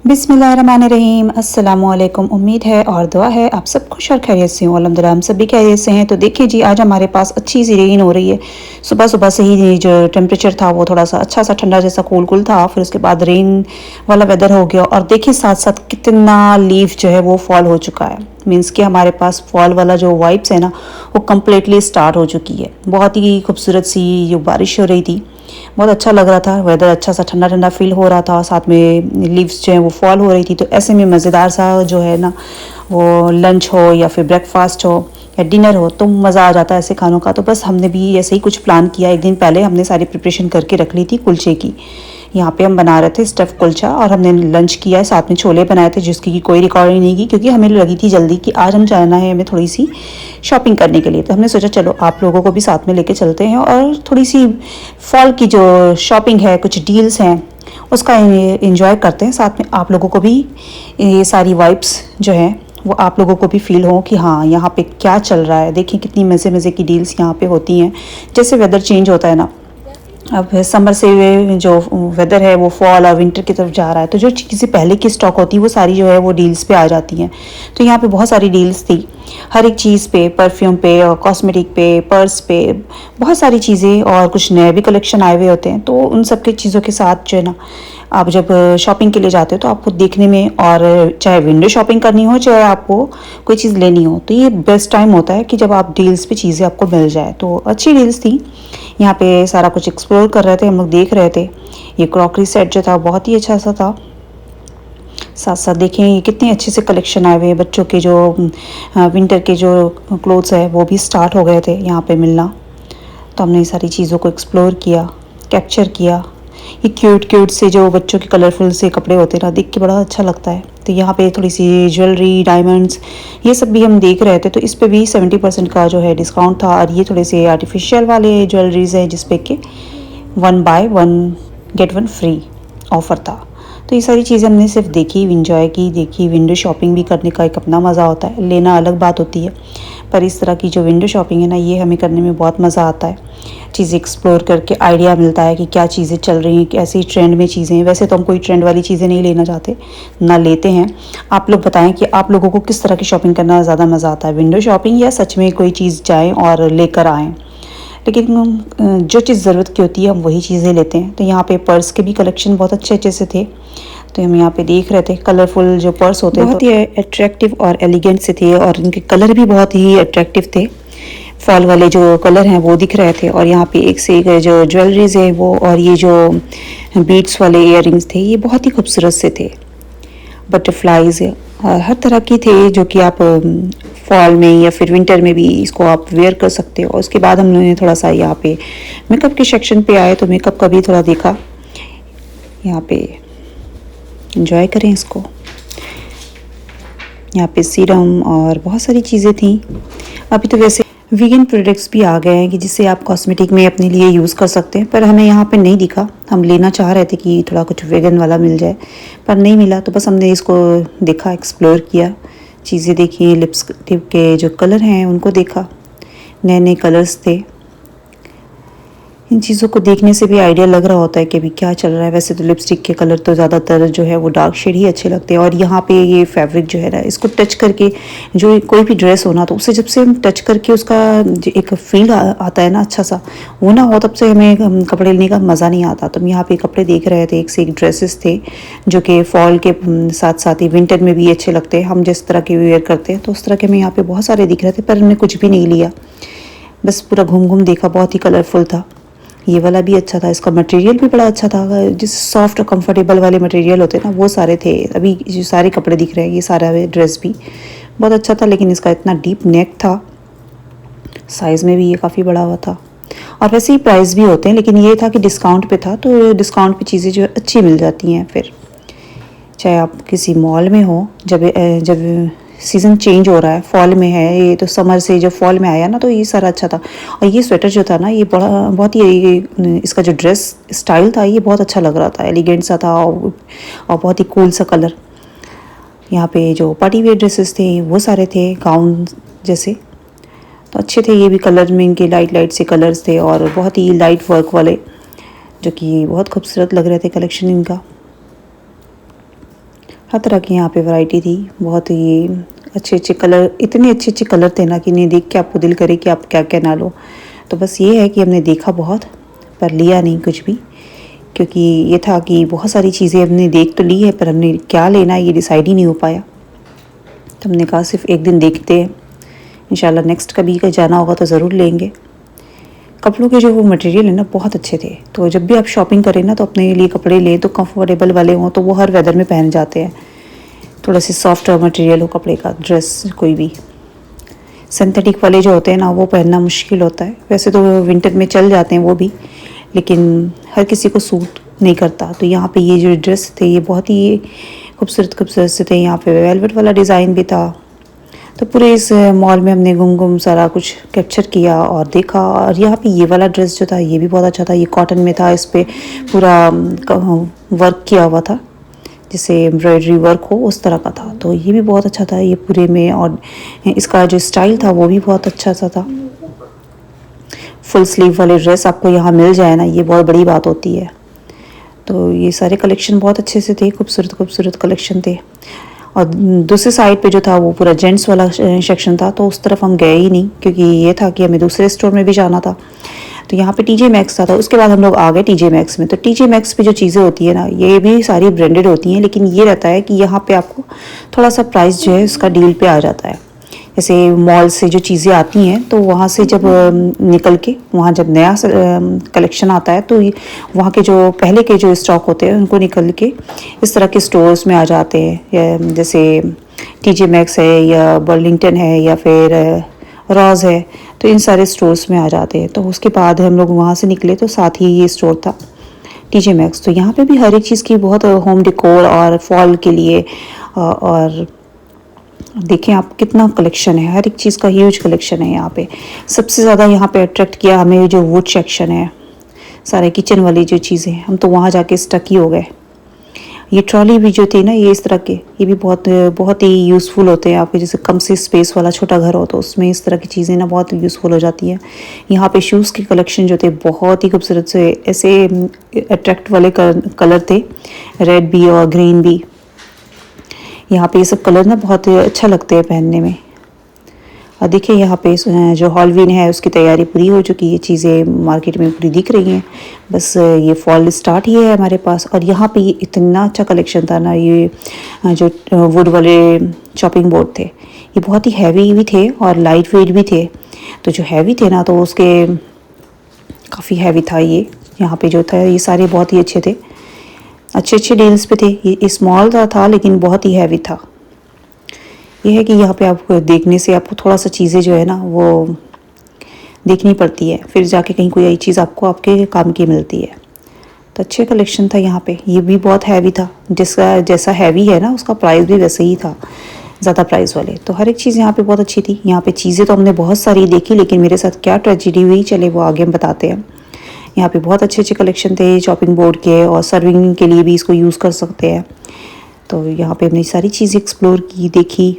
बिस्मिल्लाहिर्रहमानिर्रहीम, अस्सलामुअलैकुम। उम्मीद है और दुआ है आप सब खुश और खैरियत से हो। अल्हम्दुलिल्लाह हम सब भी खैरियत से हैं। तो देखिए जी, आज हमारे पास अच्छी सी रेन हो रही है। सुबह सुबह से ही जो टेम्परेचर था वो थोड़ा सा अच्छा सा ठंडा जैसा कूल कूल था, फिर उसके बाद रेन वाला वेदर हो गया। और देखिए साथ साथ कितना लीफ जो है वो फॉल हो चुका है। मीन्स कि हमारे पास फॉल वाला जो वाइब्स है ना, वो कम्प्लीटली स्टार्ट हो चुकी है। बहुत ही खूबसूरत सी जो बारिश हो रही थी, बहुत अच्छा लग रहा था। वेदर अच्छा सा ठंडा ठंडा फील हो रहा था, साथ में लीव्स जो है वो फॉल हो रही थी। तो ऐसे में मज़ेदार सा जो है ना, वो लंच हो या फिर ब्रेकफास्ट हो या डिनर हो, तो मज़ा आ जाता है ऐसे खानों का। तो बस हमने भी ऐसे ही कुछ प्लान किया। एक दिन पहले हमने सारी प्रिपरेशन करके रख ली थी कुलचे की। यहाँ पे हम बना रहे थे स्टफ़ कुलचा, और हमने लंच किया है, साथ में छोले बनाए थे जिसकी की कोई रिकॉर्डिंग नहीं की, क्योंकि हमें लगी थी जल्दी कि आज हम जाना है हमें थोड़ी सी शॉपिंग करने के लिए। तो हमने सोचा चलो आप लोगों को भी साथ में लेके चलते हैं और थोड़ी सी फॉल की जो शॉपिंग है, कुछ डील्स हैं, उसका इंजॉय करते हैं। साथ में आप लोगों को भी ये सारी वाइब्स जो है वो आप लोगों को भी फील हो कि हाँ यहाँ पे क्या चल रहा है। देखिए कितनी मज़े मज़े की डील्स यहाँ पे होती हैं। जैसे वेदर चेंज होता है ना, अब समर से जो वेदर है वो फॉल और विंटर की तरफ जा रहा है, तो जो चीज़ें पहले की स्टॉक होती है वो सारी जो है वो डील्स पे आ जाती हैं। तो यहाँ पे बहुत सारी डील्स थी, हर एक चीज़ पे, परफ्यूम पे और कॉस्मेटिक पे, पर्स पे, बहुत सारी चीज़ें। और कुछ नए भी कलेक्शन आए हुए होते हैं। तो उन सब की चीज़ों के साथ जो है ना, आप जब शॉपिंग के लिए जाते हो तो आपको देखने में, और चाहे विंडो शॉपिंग करनी हो चाहे आपको कोई चीज़ लेनी हो, तो ये बेस्ट टाइम होता है कि जब आप डील्स पे चीज़ें आपको मिल जाए। तो अच्छी डील्स थी। यहाँ पे सारा कुछ एक्सप्लोर कर रहे थे हम लोग, देख रहे थे। ये क्रॉकरी सेट जो था बहुत ही अच्छा सा था। साथ साथ देखें ये कितने अच्छे से कलेक्शन आए हुए हैं। बच्चों के जो विंटर के जो क्लोथ्स है वो भी स्टार्ट हो गए थे यहाँ पे मिलना। तो हमने सारी चीज़ों को एक्सप्लोर किया, कैप्चर किया। ये क्यूट क्यूट से जो बच्चों के कलरफुल से कपड़े होते हैं ना, देख के बड़ा अच्छा लगता है। तो यहाँ पे थोड़ी सी ज्वेलरी, डायमंड्स, ये सब भी हम देख रहे थे। तो इस पे भी 70% का जो है डिस्काउंट था। और ये थोड़े से आर्टिफिशियल वाले ज्वेलरीज हैं जिस पे कि 1 बाय 1 गेट 1 फ्री ऑफ़र था। तो ये सारी चीज़ें हमने सिर्फ देखी, इंजॉय की। देखी, विंडो शॉपिंग भी करने का एक अपना मज़ा होता है, लेना अलग बात होती है, पर इस तरह की जो विंडो शॉपिंग है ना, ये हमें करने में बहुत मज़ा आता है। चीज़ें एक्सप्लोर करके आइडिया मिलता है कि क्या चीज़ें चल रही हैं, कैसी ट्रेंड में चीज़ें हैं। वैसे तो हम कोई ट्रेंड वाली चीज़ें नहीं लेना चाहते, ना लेते हैं। आप लोग बताएं कि आप लोगों को किस तरह की शॉपिंग करना ज़्यादा मज़ा आता है, विंडो शॉपिंग या सच में कोई चीज़ जाएँ और लेकर आएँ। लेकिन जो चीज़ ज़रूरत की होती है हम वही चीज़ें लेते हैं। तो यहाँ पे पर्स के भी कलेक्शन बहुत अच्छे अच्छे से थे। तो हम यहाँ पे देख रहे थे, कलरफुल जो पर्स होते हैं बहुत ही अट्रैक्टिव और एलिगेंट से थे, और इनके कलर भी बहुत ही अट्रैक्टिव थे। फॉल वाले जो कलर हैं वो दिख रहे थे। और यहाँ पे एक से एक जो ज्वेलरीज है वो, और ये जो बीड्स वाले इयररिंग्स थे, ये बहुत ही खूबसूरत से थे। बटरफ्लाइज हर तरह की थे, जो कि आप फॉल में या फिर विंटर में भी इसको आप वेयर कर सकते हो। और उसके बाद हमने थोड़ा सा यहाँ पे मेकअप के सेक्शन पे आए, तो मेकअप का भी थोड़ा देखा। यहाँ पे एंजॉय करें इसको। यहाँ पे सीरम और बहुत सारी चीज़ें थी। अभी तो वैसे वीगन प्रोडक्ट्स भी आ गए हैं कि जिससे आप कॉस्मेटिक में अपने लिए यूज़ कर सकते हैं, पर हमें यहाँ पे नहीं दिखा। हम लेना चाह रहे थे कि थोड़ा कुछ वीगन वाला मिल जाए, पर नहीं मिला। तो बस हमने इसको देखा, एक्सप्लोर किया, चीज़ें देखी। लिपस्टिक के जो कलर हैं उनको देखा, नए नए कलर्स थे। इन चीज़ों को देखने से भी आइडिया लग रहा होता है कि अभी क्या चल रहा है। वैसे तो लिपस्टिक के कलर तो ज़्यादातर जो है वो डार्क शेड ही अच्छे लगते हैं। और यहाँ पे ये फैब्रिक जो है ना, इसको टच करके जो कोई भी ड्रेस हो ना, तो उसे जब से हम टच करके उसका एक फील आता है ना अच्छा सा, वो ना हो, तब से हमें कपड़े लेने का मज़ा नहीं आता। तो हम यहाँ पे कपड़े देख रहे थे, एक से एक ड्रेसेस थे जो कि फॉल के साथ साथ ही विंटर में भी अच्छे लगते हैं। हम जिस तरह के वेयर करते हैं तो उस तरह के हमें यहाँ पे बहुत सारे दिख रहे थे, पर हमने कुछ भी नहीं लिया। बस पूरा घूम घूम देखा, बहुत ही कलरफुल था। ये वाला भी अच्छा था, इसका मटेरियल भी बड़ा अच्छा था। जिस सॉफ्ट और कंफर्टेबल वाले मटेरियल होते हैं ना, वो सारे थे। अभी जो सारे कपड़े दिख रहे हैं, ये सारा ड्रेस भी बहुत अच्छा था, लेकिन इसका इतना डीप नेक था, साइज़ में भी ये काफ़ी बड़ा हुआ था। और वैसे ही प्राइस भी होते हैं, लेकिन ये था कि डिस्काउंट पे था, तो डिस्काउंट पे चीज़ें जो अच्छी मिल जाती हैं। फिर चाहे आप किसी मॉल में हो, जब सीज़न चेंज हो रहा है, फॉल में है ये, तो समर से जब फॉल में आया ना तो ये सारा अच्छा था। और ये स्वेटर जो था ना ये बड़ा बहुत ही इसका जो ड्रेस स्टाइल था ये बहुत अच्छा लग रहा था, एलिगेंट सा था और बहुत ही कूल सा कलर। यहाँ पे जो पार्टी वेयर ड्रेसेस थे वो सारे थे गाउन जैसे, तो अच्छे थे ये भी। कलर में इनके लाइट लाइट से कलर्स थे और बहुत ही लाइट वर्क वाले, जो कि बहुत खूबसूरत लग रहे थे कलेक्शन इनका। हर तरह की यहाँ पे वैरायटी थी, बहुत ही अच्छे अच्छे कलर, इतने अच्छे अच्छे कलर थे ना कि इन्हें देख के आपको दिल करे कि आप क्या क्या ना लो। तो बस ये है कि हमने देखा बहुत पर लिया नहीं कुछ भी, क्योंकि ये था कि बहुत सारी चीज़ें हमने देख तो ली है पर हमने क्या लेना है ये डिसाइड ही नहीं हो पाया। तो हमने कहा सिर्फ एक दिन देखते हैं, इंशाल्लाह नेक्स्ट कभी का जाना होगा तो ज़रूर लेंगे। कपड़ों के जो वो मटेरियल है ना बहुत अच्छे थे, तो जब भी आप शॉपिंग करें ना तो अपने लिए कपड़े लें तो कंफर्टेबल वाले हों, तो वो हर वेदर में पहन जाते हैं। थोड़ा सी सॉफ्ट मटेरियल हो कपड़े का, ड्रेस कोई भी। सिंथेटिक वाले जो होते हैं ना वो पहनना मुश्किल होता है, वैसे तो विंटर में चल जाते हैं वो भी, लेकिन हर किसी को सूट नहीं करता। तो यहाँ पे ये जो ड्रेस थे ये बहुत ही खूबसूरत खूबसूरत से थे। यहाँ पे वेलवेट वाला डिज़ाइन भी था। तो पूरे इस मॉल में हमने घूम सारा कुछ कैप्चर किया और देखा। और यहाँ पे ये वाला ड्रेस जो था ये भी बहुत अच्छा था, ये कॉटन में था, इस पर पूरा वर्क किया हुआ था, जैसे एम्ब्रॉयडरी वर्क हो उस तरह का था। तो ये भी बहुत अच्छा था ये पूरे में, और इसका जो स्टाइल था वो भी बहुत अच्छा सा था। फुल स्लीव वाले ड्रेस आपको यहाँ मिल जाए ना ये बहुत बड़ी बात होती है। तो ये सारे कलेक्शन बहुत अच्छे से थे, खूबसूरत खूबसूरत कलेक्शन थे। और दूसरी साइड पे जो था वो पूरा जेंट्स वाला सेक्शन था, तो उस तरफ हम गए ही नहीं, क्योंकि ये था कि हमें दूसरे स्टोर में भी जाना था। तो यहाँ पे टीजे मैक्स था, तो उसके बाद हम लोग आ गए टीजे मैक्स में। तो टीजे मैक्स पे जो चीज़ें होती है ना ये भी सारी ब्रांडेड होती हैं, लेकिन ये रहता है कि यहाँ पे आपको थोड़ा सा प्राइस जो है उसका डील पे आ जाता है। जैसे मॉल से जो चीज़ें आती हैं तो वहाँ से जब निकल के वहाँ जब नया कलेक्शन आता है तो वहाँ के जो पहले के जो स्टॉक होते हैं उनको निकल के इस तरह के स्टोर्स में आ जाते हैं, या जैसे टीजे मैक्स है या बर्लिंगटन है या फिर रॉज है, तो इन सारे स्टोर्स में आ जाते हैं। तो उसके बाद हम लोग वहाँ से निकले तो साथ ही ये स्टोर था टीजे मैक्स। तो यहाँ पे भी हर एक चीज़ की बहुत होम डेकोर और फॉल के लिए और देखें आप कितना कलेक्शन है, हर एक चीज़ का ह्यूज कलेक्शन है यहाँ पे। सबसे ज़्यादा यहाँ पे अट्रैक्ट किया हमें जो वुड सेक्शन है, सारे किचन वाली जो चीज़ें, हम तो वहाँ जाके स्टक ही हो गए। ये ट्रॉली भी जो थी ना ये इस तरह के, ये भी बहुत बहुत ही यूज़फुल होते हैं आपके, जैसे कम से स्पेस वाला छोटा घर हो तो उसमें इस तरह की चीज़ें ना बहुत यूज़फुल हो जाती हैं। यहाँ पे शूज़ के कलेक्शन जो थे बहुत ही खूबसूरत से ऐसे अट्रैक्ट वाले कलर थे, रेड भी और ग्रीन भी। यहाँ पे ये सब कलर ना बहुत अच्छा लगते हैं पहनने में। और देखिए यहाँ पे जो हॉलवीन है उसकी तैयारी पूरी हो चुकी है, चीज़ें मार्केट में पूरी दिख रही हैं, बस ये फॉल स्टार्ट ही है हमारे पास। और यहाँ पे ये इतना अच्छा कलेक्शन था ना, ये जो वुड वाले चॉपिंग बोर्ड थे ये बहुत ही हैवी भी थे और लाइट वेट भी थे। तो जो हैवी थे ना तो उसके काफ़ी हैवी था ये, यहाँ पे जो था ये सारे बहुत ही अच्छे थे, अच्छे अच्छे डील्स पे थे। ये स्मॉल था लेकिन बहुत ही हैवी था। ये है कि यहाँ पे आपको देखने से आपको थोड़ा सा चीज़ें जो है ना वो देखनी पड़ती है, फिर जाके कहीं कोई आई चीज़ आपको आपके काम की मिलती है। तो अच्छे कलेक्शन था यहाँ पे। ये भी बहुत हैवी था, जिसका जैसा हैवी है ना उसका प्राइस भी वैसे ही था, ज़्यादा प्राइस वाले। तो हर एक चीज़ यहाँ पे बहुत अच्छी थी। यहाँ पे चीज़ें तो हमने बहुत सारी देखी, लेकिन मेरे साथ क्या ट्रेजेडी हुई चले वो आगे हम बताते हैं। यहाँ पे बहुत अच्छे अच्छे कलेक्शन थे चॉपिंग बोर्ड के, और सर्विंग के लिए भी इसको यूज़ कर सकते हैं। तो यहाँ पे हमने सारी चीज़ें एक्सप्लोर की, देखी।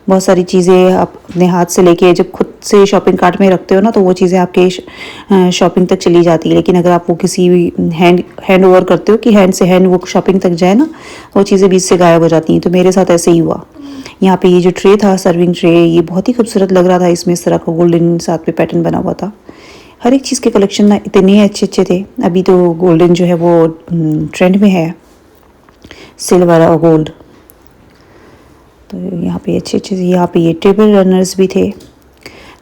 बहुत सारी चीज़ें आप अपने हाथ से लेके जब खुद से शॉपिंग कार्ट में रखते हो ना तो वो चीज़ें आपके शॉपिंग तक चली जाती है, लेकिन अगर आप वो किसी भी हैंड ओवर करते हो कि हैंड से हैंड वो शॉपिंग तक जाए ना, वो चीज़ें बीच से गायब हो जाती हैं। तो मेरे साथ ऐसे ही हुआ। यहाँ पे ये जो ट्रे था सर्विंग ट्रे, ये बहुत ही खूबसूरत लग रहा था, इसमें इस तरह का गोल्डन साथ पे पैटर्न बना हुआ था। हर एक चीज़ के कलेक्शन ना इतने अच्छे अच्छे थे। अभी तो गोल्डन जो है वो ट्रेंड में है, सिल्वर और गोल्ड। तो यहाँ पे अच्छे अच्छे, यहाँ पे ये टेबल रनर्स भी थे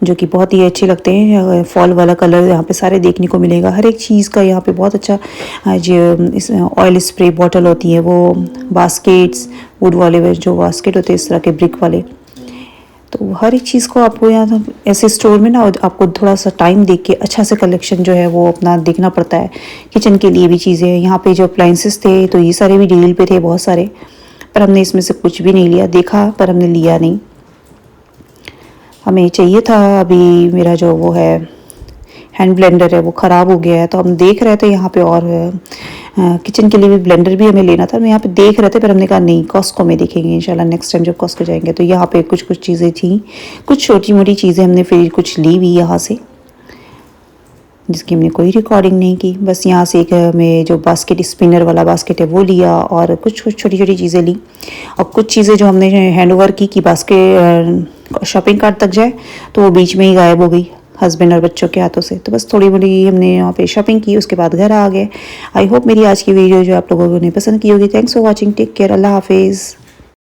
जो कि बहुत ही अच्छे लगते हैं। फॉल वाला कलर यहाँ पे सारे देखने को मिलेगा। हर एक चीज़ का यहाँ पे बहुत अच्छा जो इस ऑयल स्प्रे बॉटल होती है, वो बास्केट्स, वुड वाले जो बास्केट होते हैं इस तरह के ब्रिक वाले। तो हर एक चीज़ को आपको यहाँ ऐसे स्टोर में ना आपको थोड़ा सा टाइम देख के अच्छा से कलेक्शन जो है वो अपना देखना पड़ता है। किचन के लिए भी चीज़ें, यहाँ पे जो अप्लाइंसेस थे तो ये सारे भी डील पे थे बहुत सारे। पर हमने इसमें से कुछ भी नहीं लिया, देखा पर हमने लिया नहीं। हमें चाहिए था, अभी मेरा जो वो है हैंड ब्लेंडर है वो ख़राब हो गया है, तो हम देख रहे थे यहाँ पे, और किचन के लिए भी ब्लेंडर भी हमें लेना था। हम यहाँ पे देख रहे थे, पर हमने कहा नहीं, कॉस्को में देखेंगे इंशाल्लाह, नेक्स्ट टाइम जब कॉस्को जाएंगे। तो यहाँ पे कुछ कुछ चीज़ें थी, कुछ छोटी मोटी चीज़ें हमने फिर कुछ ली हुई यहाँ से, जिसकी हमने कोई रिकॉर्डिंग नहीं की। बस यहाँ से एक हमें जो बास्केट, स्पिनर वाला बास्केट है वो लिया, और कुछ कुछ छोटी छोटी चीज़ें ली, और कुछ चीज़ें जो हमने हैंड ओवर की कि बास्केट शॉपिंग कार्ट तक जाए, तो वो बीच में ही गायब हो गई हस्बैंड और बच्चों के हाथों से। तो बस थोड़ी बड़ी हमने यहाँ पे शॉपिंग की, उसके बाद घर आ गए। आई होप मेरी आज की वीडियो जो आप लोगों ने पसंद की होगी। Thanks for watching, take care, अल्लाह हाफिज़।